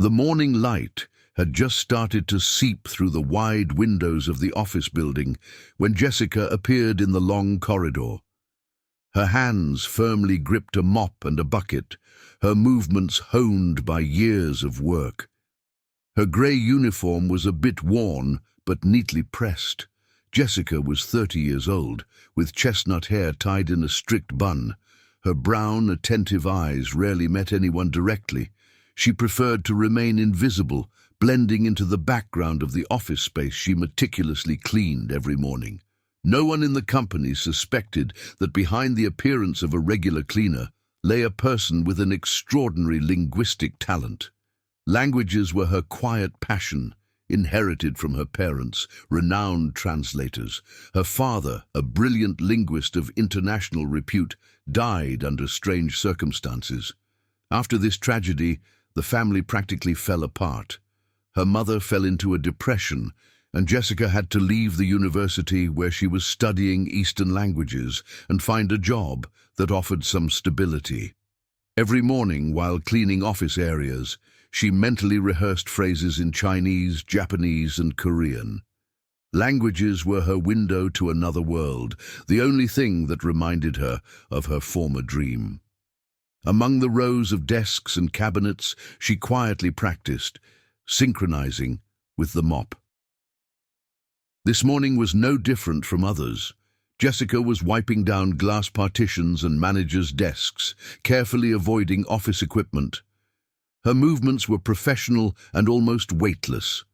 The morning light had just started to seep through the wide windows of the office building when Jessica appeared in the long corridor. Her hands firmly gripped a mop and a bucket, her movements honed by years of work. Her grey uniform was a bit worn, but neatly pressed. Jessica was 30 years old, with chestnut hair tied in a strict bun. Her brown, attentive eyes rarely met anyone directly. She preferred to remain invisible, blending into the background of the office space she meticulously cleaned every morning. No one in the company suspected that behind the appearance of a regular cleaner lay a person with an extraordinary linguistic talent. Languages were her quiet passion, inherited from her parents, renowned translators. Her father, a brilliant linguist of international repute, died under strange circumstances. After this tragedy, the family practically fell apart. Her mother fell into a depression, and Jessica had to leave the university where she was studying Eastern languages and find a job that offered some stability. Every morning, while cleaning office areas, she mentally rehearsed phrases in Chinese, Japanese, and Korean. Languages were her window to another world, the only thing that reminded her of her former dream. Among the rows of desks and cabinets, she quietly practiced, synchronizing with the mop. This morning was no different from others. Jessica was wiping down glass partitions and managers' desks, carefully avoiding office equipment. Her movements were professional and almost weightless.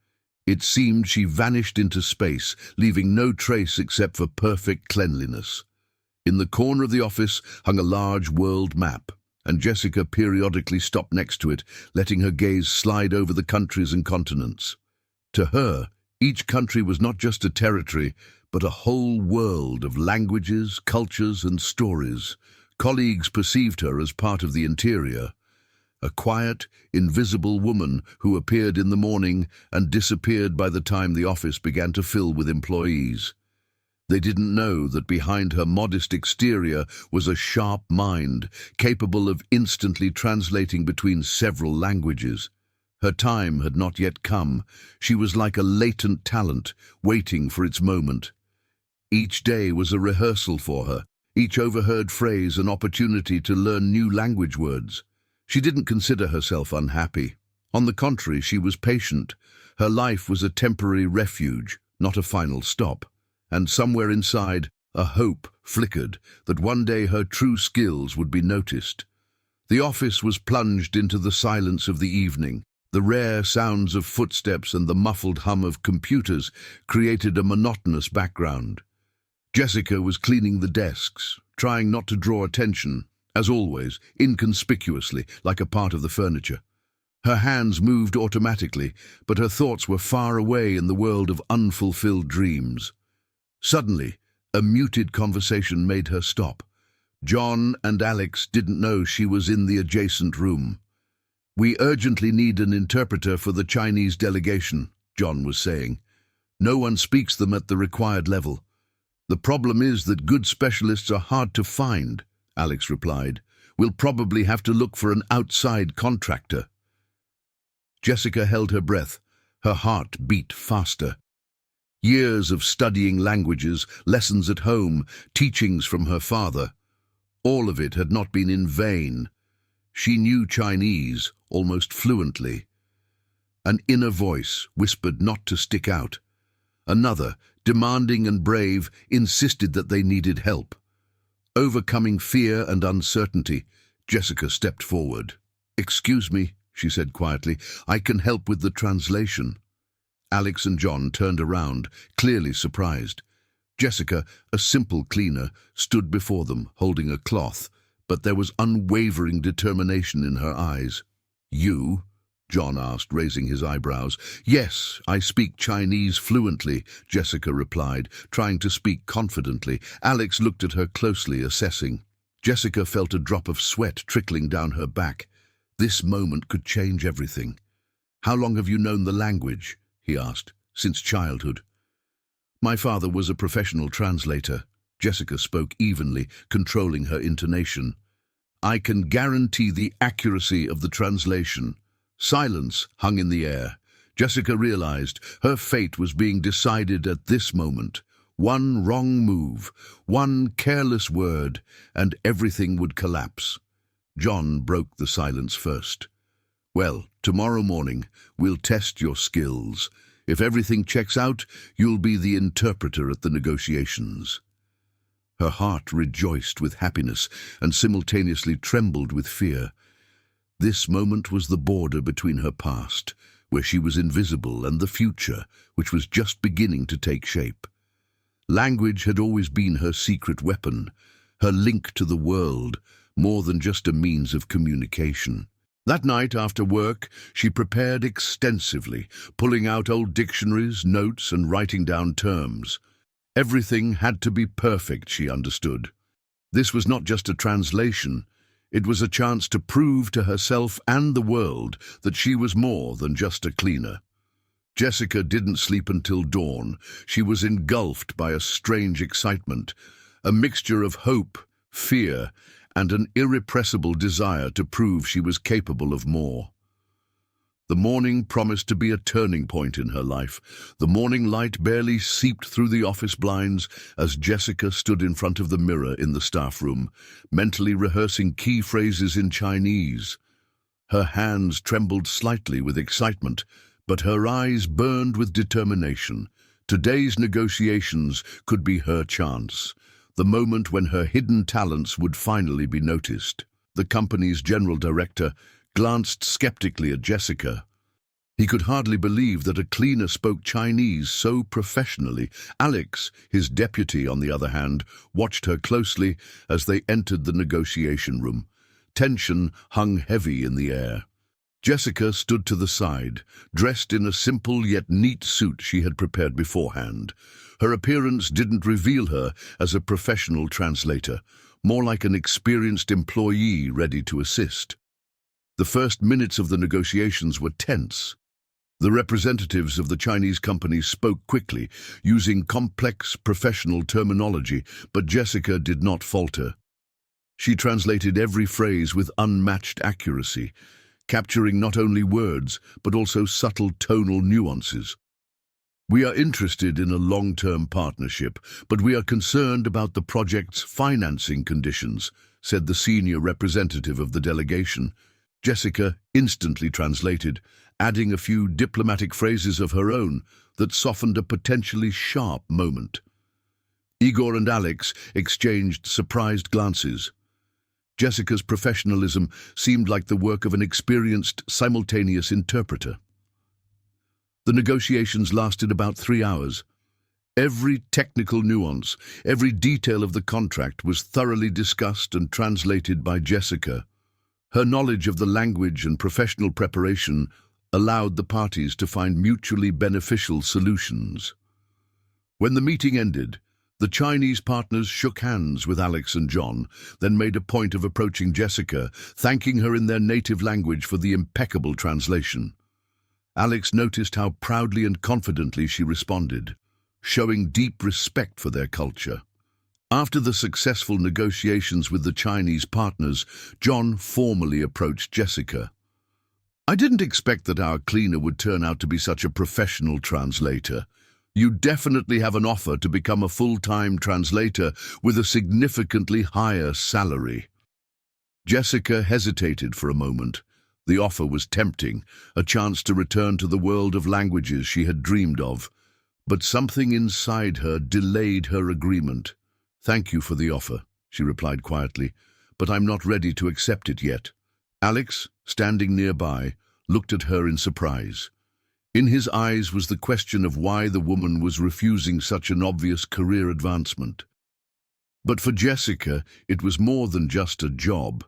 It seemed she vanished into space, leaving no trace except for perfect cleanliness. In the corner of the office hung a large world map, and Jessica periodically stopped next to it, letting her gaze slide over the countries and continents. To her, each country was not just a territory, but a whole world of languages, cultures, and stories. Colleagues perceived her as part of the interior, a quiet, invisible woman who appeared in the morning and disappeared by the time the office began to fill with employees. They didn't know that behind her modest exterior was a sharp mind, capable of instantly translating between several languages. Her time had not yet come. She was like a latent talent, waiting for its moment. Each day was a rehearsal for her, each overheard phrase an opportunity to learn new language words. She didn't consider herself unhappy. On the contrary, she was patient. Her life was a temporary refuge, not a final stop. And somewhere inside, a hope flickered that one day her true skills would be noticed. The office was plunged into the silence of the evening. The rare sounds of footsteps and the muffled hum of computers created a monotonous background. Jessica was cleaning the desks, trying not to draw attention, as always, inconspicuously, like a part of the furniture. Her hands moved automatically, but her thoughts were far away in the world of unfulfilled dreams. Suddenly, a muted conversation made her stop. John and Alex didn't know she was in the adjacent room. "We urgently need an interpreter for the Chinese delegation," John was saying. "No one speaks them at the required level." "The problem is that good specialists are hard to find," Alex replied. "We'll probably have to look for an outside contractor." Jessica held her breath. Her heart beat faster. Years of studying languages, lessons at home, teachings from her father. All of it had not been in vain. She knew Chinese almost fluently. An inner voice whispered not to stick out. Another, demanding and brave, insisted that they needed help. Overcoming fear and uncertainty, Jessica stepped forward. "Excuse me," she said quietly, "I can help with the translation." Alex and John turned around, clearly surprised. Jessica, a simple cleaner, stood before them, holding a cloth, but there was unwavering determination in her eyes. "You?" John asked, raising his eyebrows. "Yes, I speak Chinese fluently," Jessica replied, trying to speak confidently. Alex looked at her closely, assessing. Jessica felt a drop of sweat trickling down her back. This moment could change everything. "How long have you known the language?" he asked. "Since childhood." "My father was a professional translator." Jessica spoke evenly, controlling her intonation. "I can guarantee the accuracy of the translation," Silence hung in the air. Jessica realized her fate was being decided at this moment. One wrong move, one careless word, and everything would collapse. John broke the silence first. "Well, tomorrow morning, we'll test your skills. If everything checks out, you'll be the interpreter at the negotiations." Her heart rejoiced with happiness and simultaneously trembled with fear. This moment was the border between her past, where she was invisible, and the future, which was just beginning to take shape. Language had always been her secret weapon, her link to the world, more than just a means of communication. That night after work, she prepared extensively, pulling out old dictionaries, notes, and writing down terms. Everything had to be perfect, she understood. This was not just a translation. It was a chance to prove to herself and the world that she was more than just a cleaner. Jessica didn't sleep until dawn. She was engulfed by a strange excitement, a mixture of hope, fear, and an irrepressible desire to prove she was capable of more. The morning promised to be a turning point in her life. The morning light barely seeped through the office blinds as Jessica stood in front of the mirror in the staff room, mentally rehearsing key phrases in Chinese. Her hands trembled slightly with excitement, but her eyes burned with determination. Today's negotiations could be her chance, the moment when her hidden talents would finally be noticed. The company's general director glanced skeptically at Jessica. He could hardly believe that a cleaner spoke Chinese so professionally. Alex, his deputy, on the other hand, watched her closely as they entered the negotiation room. Tension hung heavy in the air. Jessica stood to the side, dressed in a simple yet neat suit she had prepared beforehand. Her appearance didn't reveal her as a professional translator, more like an experienced employee ready to assist. The first minutes of the negotiations were tense. The representatives of the Chinese companies spoke quickly, using complex professional terminology, but Jessica did not falter. She translated every phrase with unmatched accuracy, capturing not only words, but also subtle tonal nuances. "We are interested in a long-term partnership, but we are concerned about the project's financing conditions," said the senior representative of the delegation. Jessica instantly translated, adding a few diplomatic phrases of her own that softened a potentially sharp moment. Igor and Alex exchanged surprised glances. Jessica's professionalism seemed like the work of an experienced simultaneous interpreter. The negotiations lasted about 3 hours. Every technical nuance, every detail of the contract was thoroughly discussed and translated by Jessica. Her knowledge of the language and professional preparation allowed the parties to find mutually beneficial solutions. When the meeting ended, the Chinese partners shook hands with Alex and John, then made a point of approaching Jessica, thanking her in their native language for the impeccable translation. Alex noticed how proudly and confidently she responded, showing deep respect for their culture. After the successful negotiations with the Chinese partners, John formally approached Jessica. "I didn't expect that our cleaner would turn out to be such a professional translator. You definitely have an offer to become a full-time translator with a significantly higher salary." Jessica hesitated for a moment. The offer was tempting, a chance to return to the world of languages she had dreamed of. But something inside her delayed her agreement. "Thank you for the offer," she replied quietly, "but I'm not ready to accept it yet." Alex, standing nearby, looked at her in surprise. In his eyes was the question of why the woman was refusing such an obvious career advancement. But for Jessica, it was more than just a job.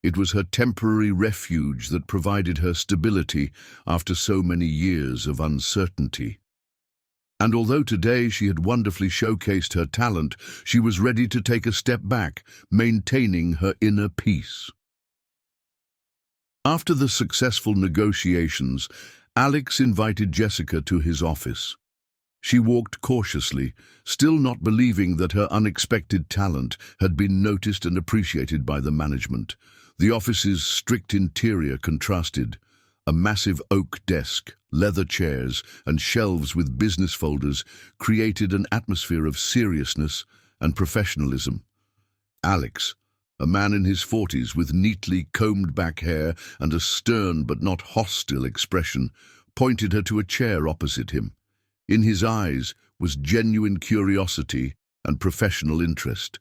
It was her temporary refuge that provided her stability after so many years of uncertainty. And although today she had wonderfully showcased her talent, she was ready to take a step back, maintaining her inner peace. After the successful negotiations, Alex invited Jessica to his office. She walked cautiously, still not believing that her unexpected talent had been noticed and appreciated by the management. The office's strict interior contrasted. A massive oak desk, leather chairs, and shelves with business folders created an atmosphere of seriousness and professionalism. Alex, a man in his 40s with neatly combed back hair and a stern but not hostile expression, pointed her to a chair opposite him. In his eyes was genuine curiosity and professional interest.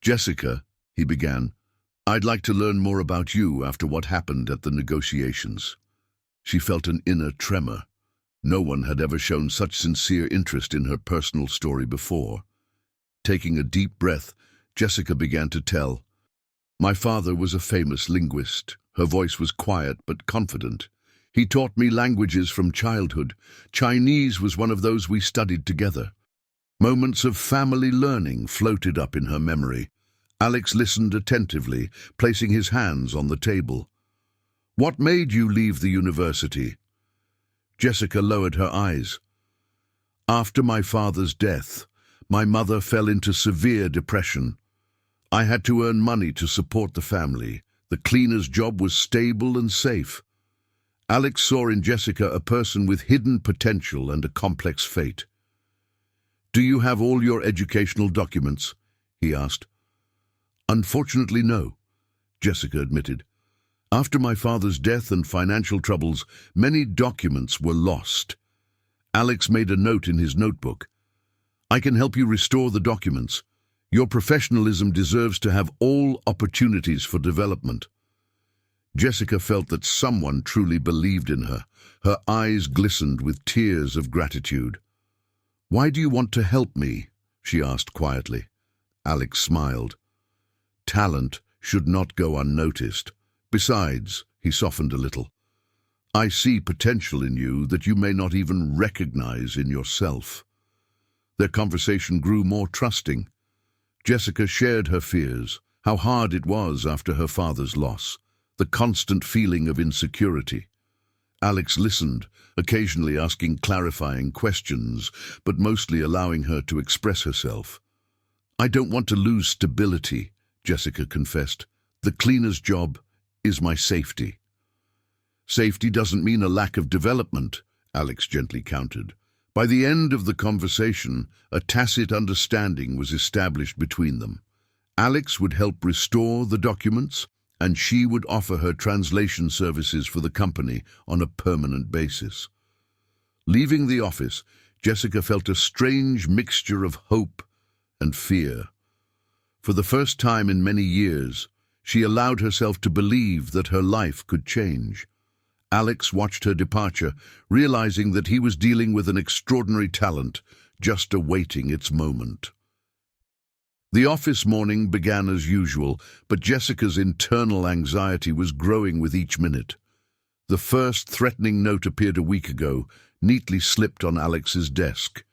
"Jessica," he began, "I'd like to learn more about you after what happened at the negotiations." She felt an inner tremor. No one had ever shown such sincere interest in her personal story before. Taking a deep breath, Jessica began to tell. "My father was a famous linguist." Her voice was quiet but confident. "He taught me languages from childhood. Chinese was one of those we studied together." Moments of family learning floated up in her memory. Alex listened attentively, placing his hands on the table. "What made you leave the university?" Jessica lowered her eyes. "After my father's death, my mother fell into severe depression. I had to earn money to support the family. The cleaner's job was stable and safe." Alex saw in Jessica a person with hidden potential and a complex fate. "Do you have all your educational documents?" he asked. "Unfortunately, no," Jessica admitted. "After my father's death and financial troubles, many documents were lost." Alex made a note in his notebook. "I can help you restore the documents. Your professionalism deserves to have all opportunities for development." Jessica felt that someone truly believed in her. Her eyes glistened with tears of gratitude. "Why do you want to help me?" she asked quietly. Alex smiled. "Talent should not go unnoticed. Besides," he softened a little, "I see potential in you that you may not even recognize in yourself." Their conversation grew more trusting. Jessica shared her fears, how hard it was after her father's loss, the constant feeling of insecurity. Alex listened, occasionally asking clarifying questions, but mostly allowing her to express herself. "I don't want to lose stability," Jessica confessed. "The cleaner's job is my safety." "Safety doesn't mean a lack of development," Alex gently countered. By the end of the conversation, a tacit understanding was established between them. Alex would help restore the documents, and she would offer her translation services for the company on a permanent basis. Leaving the office, Jessica felt a strange mixture of hope and fear. For the first time in many years, she allowed herself to believe that her life could change. Alex watched her departure, realizing that he was dealing with an extraordinary talent, just awaiting its moment. The office morning began as usual, but Jessica's internal anxiety was growing with each minute. The first threatening note appeared a week ago, neatly slipped on Alex's desk.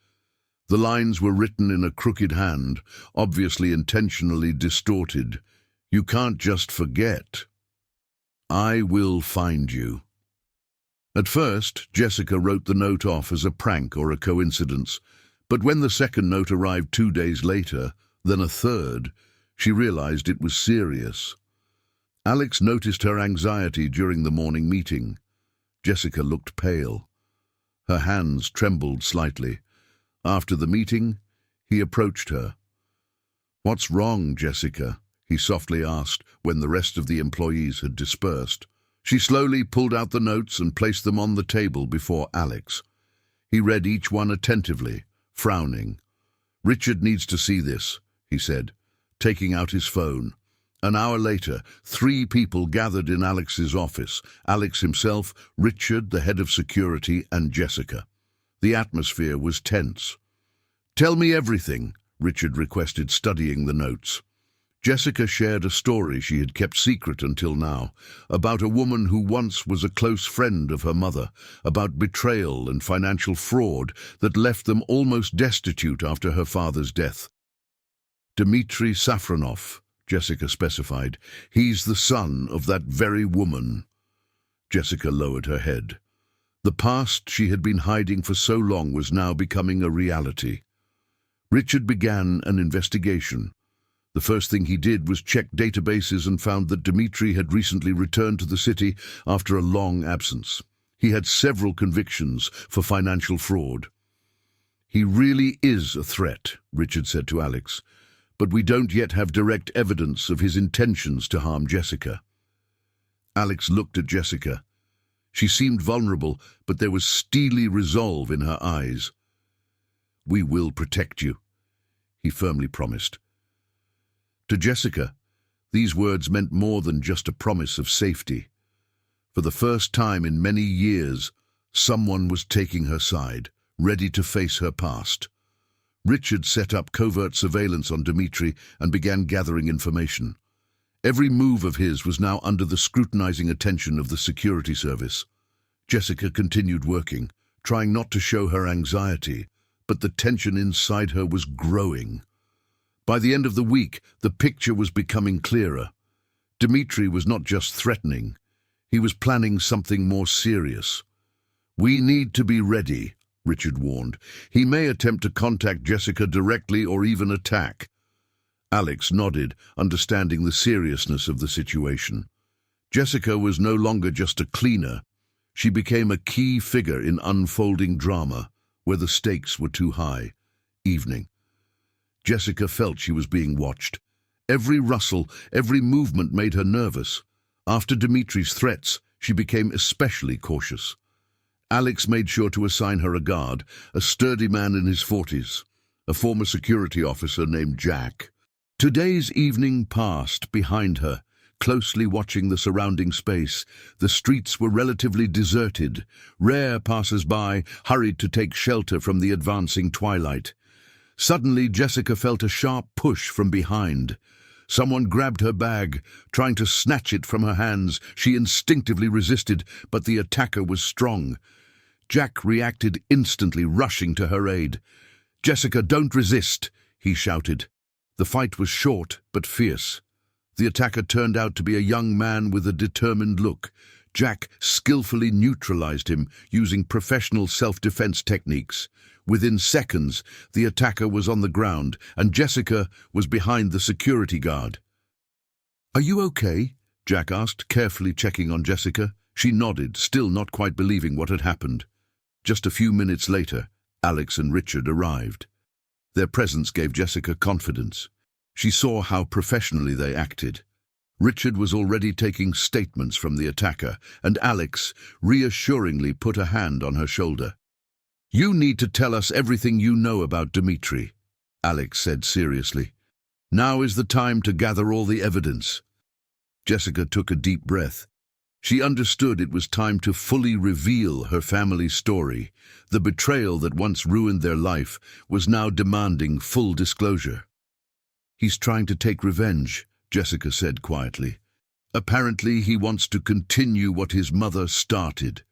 The lines were written in a crooked hand, obviously intentionally distorted. "You can't just forget. I will find you." At first, Jessica wrote the note off as a prank or a coincidence, but when the second note arrived 2 days later, then a third, she realized it was serious. Alex noticed her anxiety during the morning meeting. Jessica looked pale. Her hands trembled slightly. After the meeting, he approached her. "What's wrong, Jessica?" he softly asked when the rest of the employees had dispersed. She slowly pulled out the notes and placed them on the table before Alex. He read each one attentively, frowning. "Richard needs to see this," he said, taking out his phone. An hour later, 3 people gathered in Alex's office: Alex himself, Richard, the head of security, and Jessica. The atmosphere was tense. "Tell me everything," Richard requested, studying the notes. Jessica shared a story she had kept secret until now, about a woman who once was a close friend of her mother, about betrayal and financial fraud that left them almost destitute after her father's death. "Dmitry Safronov," Jessica specified. "He's the son of that very woman." Jessica lowered her head. The past she had been hiding for so long was now becoming a reality. Richard began an investigation. The first thing he did was check databases and found that Dmitri had recently returned to the city after a long absence. He had several convictions for financial fraud. "He really is a threat," Richard said to Alex, "but we don't yet have direct evidence of his intentions to harm Jessica." Alex looked at Jessica. She seemed vulnerable, but there was steely resolve in her eyes. "We will protect you," he firmly promised. To Jessica, these words meant more than just a promise of safety. For the first time in many years, someone was taking her side, ready to face her past. Richard set up covert surveillance on Dmitri and began gathering information. Every move of his was now under the scrutinizing attention of the security service. Jessica continued working, trying not to show her anxiety, but the tension inside her was growing. By the end of the week, the picture was becoming clearer. Dmitri was not just threatening, he was planning something more serious. "We need to be ready," Richard warned. "He may attempt to contact Jessica directly or even attack." Alex nodded, understanding the seriousness of the situation. Jessica was no longer just a cleaner. She became a key figure in unfolding drama, where the stakes were too high. Evening. Jessica felt she was being watched. Every rustle, every movement made her nervous. After Dimitri's threats, she became especially cautious. Alex made sure to assign her a guard, a sturdy man in his 40s, a former security officer named Jack. Today's evening passed behind her, closely watching the surrounding space. The streets were relatively deserted. Rare passers-by hurried to take shelter from the advancing twilight. Suddenly, Jessica felt a sharp push from behind. Someone grabbed her bag, trying to snatch it from her hands. She instinctively resisted, but the attacker was strong. Jack reacted instantly, rushing to her aid. "Jessica, don't resist," he shouted. The fight was short but fierce. The attacker turned out to be a young man with a determined look. Jack skillfully neutralized him using professional self-defense techniques. Within seconds, the attacker was on the ground, and Jessica was behind the security guard. "Are you okay?" Jack asked, carefully checking on Jessica. She nodded, still not quite believing what had happened. Just a few minutes later, Alex and Richard arrived. Their presence gave Jessica confidence. She saw how professionally they acted. Richard was already taking statements from the attacker, and Alex reassuringly put a hand on her shoulder. "You need to tell us everything you know about Dmitri," Alex said seriously. "Now is the time to gather all the evidence." Jessica took a deep breath. She understood it was time to fully reveal her family's story. The betrayal that once ruined their life was now demanding full disclosure. "He's trying to take revenge," Jessica said quietly. "Apparently he wants to continue what his mother started."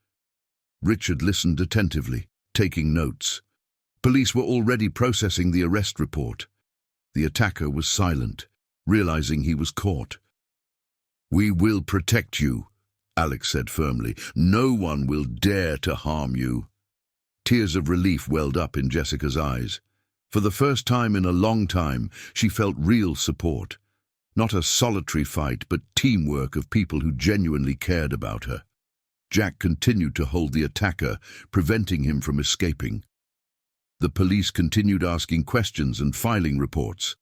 Richard listened attentively, taking notes. Police were already processing the arrest report. The attacker was silent, realizing he was caught. "We will protect you," Alex said firmly. "No one will dare to harm you." Tears of relief welled up in Jessica's eyes. For the first time in a long time, she felt real support. Not a solitary fight, but teamwork of people who genuinely cared about her. Jack continued to hold the attacker, preventing him from escaping. The police continued asking questions and filing reports.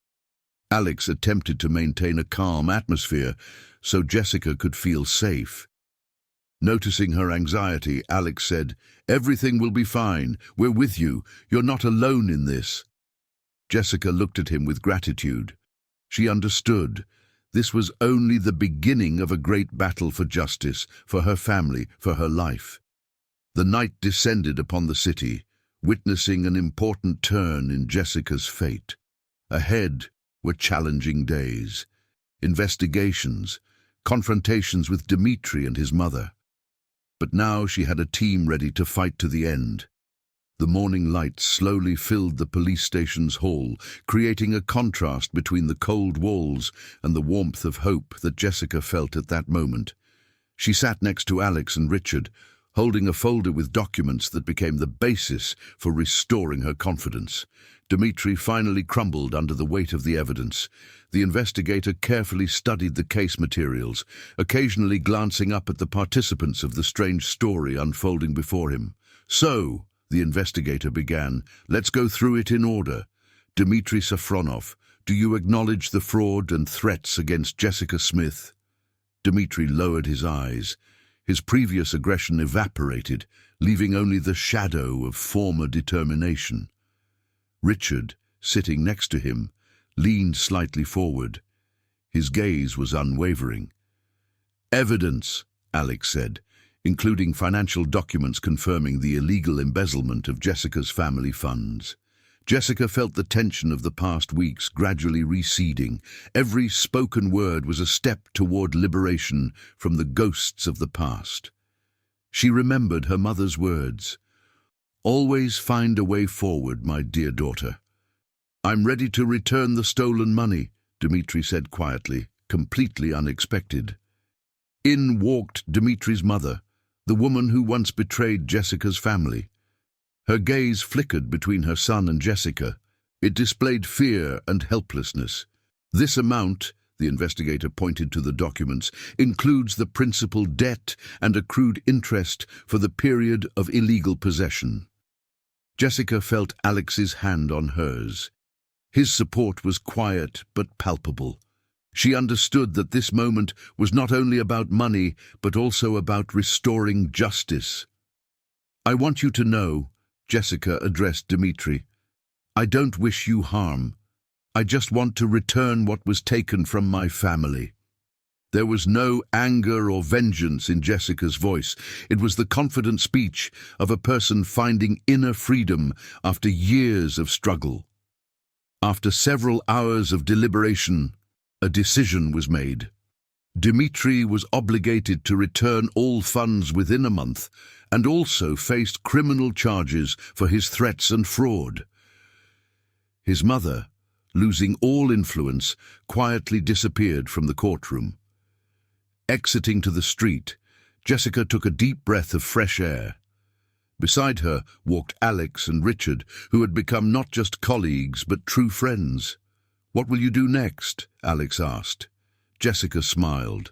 Alex attempted to maintain a calm atmosphere so Jessica could feel safe. Noticing her anxiety, Alex said, "Everything will be fine. We're with you. You're not alone in this." Jessica looked at him with gratitude. She understood. This was only the beginning of a great battle for justice, for her family, for her life. The night descended upon the city, witnessing an important turn in Jessica's fate. Ahead were challenging days. Investigations, confrontations with Dmitri and his mother. But now she had a team ready to fight to the end. The morning light slowly filled the police station's hall, creating a contrast between the cold walls and the warmth of hope that Jessica felt at that moment. She sat next to Alex and Richard, holding a folder with documents that became the basis for restoring her confidence. Dmitri finally crumbled under the weight of the evidence. The investigator carefully studied the case materials, occasionally glancing up at the participants of the strange story unfolding before him. "So," the investigator began, "let's go through it in order. Dmitri Safronov, do you acknowledge the fraud and threats against Jessica Smith?" Dmitri lowered his eyes. His previous aggression evaporated, leaving only the shadow of former determination. Richard, sitting next to him, leaned slightly forward. His gaze was unwavering. "Evidence," Alex said, including financial documents confirming the illegal embezzlement of Jessica's family funds. Jessica felt the tension of the past weeks gradually receding. Every spoken word was a step toward liberation from the ghosts of the past. She remembered her mother's words. "Always find a way forward, my dear daughter." "I'm ready to return the stolen money," Dmitri said quietly, completely unexpected. In walked Dmitri's mother, the woman who once betrayed Jessica's family. Her gaze flickered between her son and Jessica. It displayed fear and helplessness. "This amount," the investigator pointed to the documents, "includes the principal debt and accrued interest for the period of illegal possession." Jessica felt Alex's hand on hers. His support was quiet but palpable. She understood that this moment was not only about money, but also about restoring justice. "I want you to know," Jessica addressed Dmitri, "I don't wish you harm. I just want to return what was taken from my family." There was no anger or vengeance in Jessica's voice. It was the confident speech of a person finding inner freedom after years of struggle. After several hours of deliberation, a decision was made. Dmitri was obligated to return all funds within a month and also faced criminal charges for his threats and fraud. His mother, losing all influence, quietly disappeared from the courtroom. Exiting to the street, Jessica took a deep breath of fresh air. Beside her walked Alex and Richard, who had become not just colleagues but true friends. "What will you do next?" Alex asked. Jessica smiled.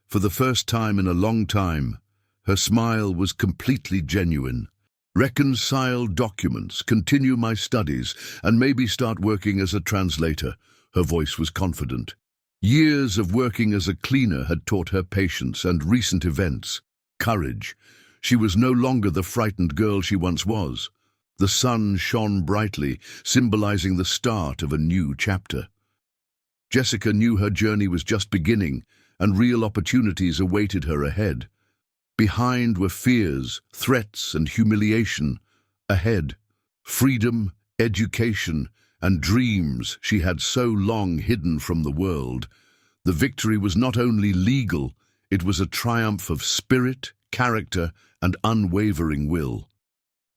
For the first time in a long time, her smile was completely genuine. "Reconcile documents, continue my studies, and maybe start working as a translator." Her voice was confident. Years of working as a cleaner had taught her patience and recent events, courage. She was no longer the frightened girl she once was. The sun shone brightly, symbolizing the start of a new chapter. Jessica knew her journey was just beginning, and real opportunities awaited her ahead. Behind were fears, threats, and humiliation. Ahead, freedom, education, and dreams she had so long hidden from the world. The victory was not only legal, it was a triumph of spirit, character, and unwavering will.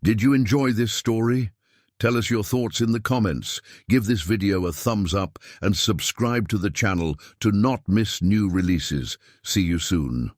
Did you enjoy this story? Tell us your thoughts in the comments. Give this video a thumbs up and subscribe to the channel to not miss new releases. See you soon.